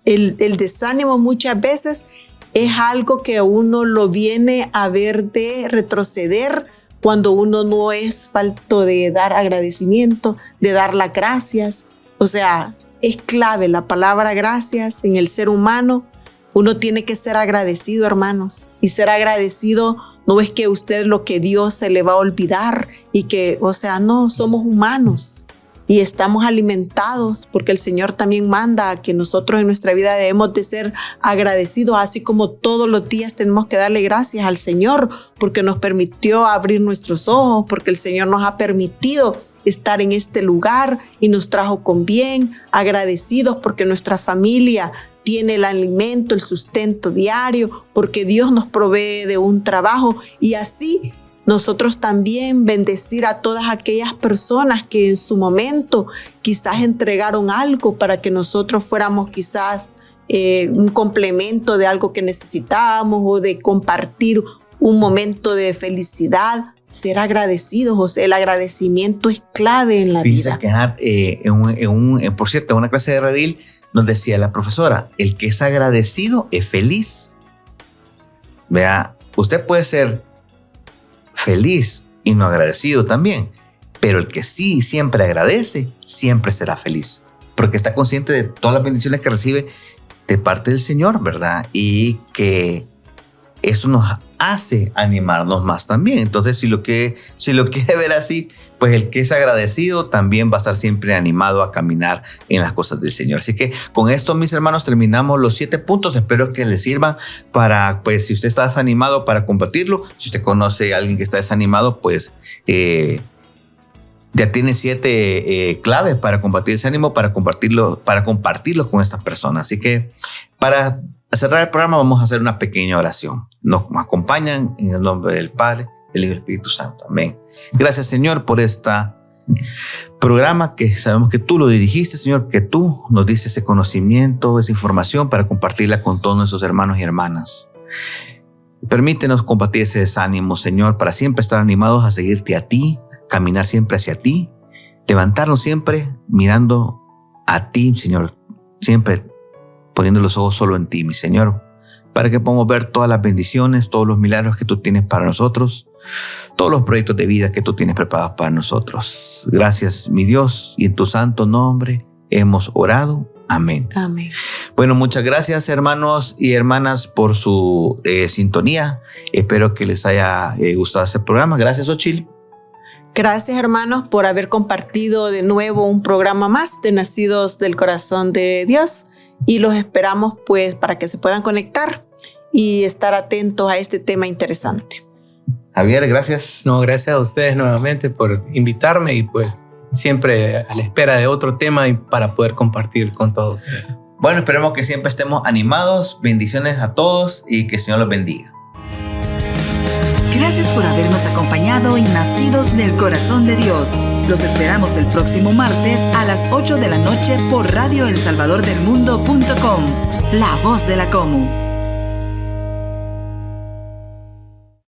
El desánimo muchas veces es algo que uno lo viene a ver de retroceder cuando uno no es falto de dar agradecimiento, de dar las gracias. O sea, es clave la palabra gracias en el ser humano. Uno tiene que ser agradecido, hermanos. Y ser agradecido no es que usted lo que Dios se le va a olvidar y que, o sea, no, somos humanos y estamos alimentados, porque el Señor también manda a que nosotros en nuestra vida debemos de ser agradecidos, así como todos los días tenemos que darle gracias al Señor porque nos permitió abrir nuestros ojos, porque el Señor nos ha permitido estar en este lugar y nos trajo con bien, agradecidos porque nuestra familia tiene el alimento, el sustento diario, porque Dios nos provee de un trabajo, y así nosotros también bendecir a todas aquellas personas que en su momento quizás entregaron algo para que nosotros fuéramos quizás un complemento de algo que necesitábamos, o de compartir un momento de felicidad. Ser agradecidos, o sea, el agradecimiento es clave en la vida. Por cierto, en una clase de redil nos decía la profesora, el que es agradecido es feliz. Vea, usted puede ser feliz y no agradecido también, pero el que sí siempre agradece, siempre será feliz, porque está consciente de todas las bendiciones que recibe de parte del Señor, ¿verdad? Y que eso nos hace animarnos más también. Entonces, si lo quiere ver así, pues el que es agradecido también va a estar siempre animado a caminar en las cosas del Señor. Así que con esto, mis hermanos, terminamos los 7 puntos. Espero que les sirvan para, pues, si usted está desanimado, para compartirlo. Si usted conoce a alguien que está desanimado, pues ya tiene 7 claves para combatir ese ánimo, para compartirlo con estas personas. Así que para cerrar el programa vamos a hacer una pequeña oración. Nos acompañan en el nombre del Padre, del Hijo y del Espíritu Santo. Amén. Gracias, Señor, por este programa que sabemos que tú lo dirigiste, Señor, que tú nos diste ese conocimiento, esa información para compartirla con todos nuestros hermanos y hermanas. Permítenos combatir ese desánimo, Señor, para siempre estar animados a seguirte a ti, caminar siempre hacia ti, levantarnos siempre mirando a ti, Señor, siempre poniendo los ojos solo en ti, mi Señor, para que podamos ver todas las bendiciones, todos los milagros que tú tienes para nosotros, todos los proyectos de vida que tú tienes preparados para nosotros. Gracias, mi Dios, y en tu santo nombre hemos orado. Amén. Amén. Bueno, muchas gracias, hermanos y hermanas, por su sintonía. Espero que les haya gustado este programa. Gracias, Xochitl. Gracias, hermanos, por haber compartido de nuevo un programa más de Nacidos del Corazón de Dios. Y los esperamos, pues, para que se puedan conectar y estar atentos a este tema interesante. Javier, gracias. No, gracias a ustedes nuevamente por invitarme, y pues siempre a la espera de otro tema y para poder compartir con todos ustedes. Bueno, esperemos que siempre estemos animados. Bendiciones a todos y que el Señor los bendiga. Gracias por habernos acompañado en Nacidos del Corazón de Dios. Los esperamos el próximo martes a las 8 de la noche por radioelsalvadordelmundo.com. La voz de la Comu.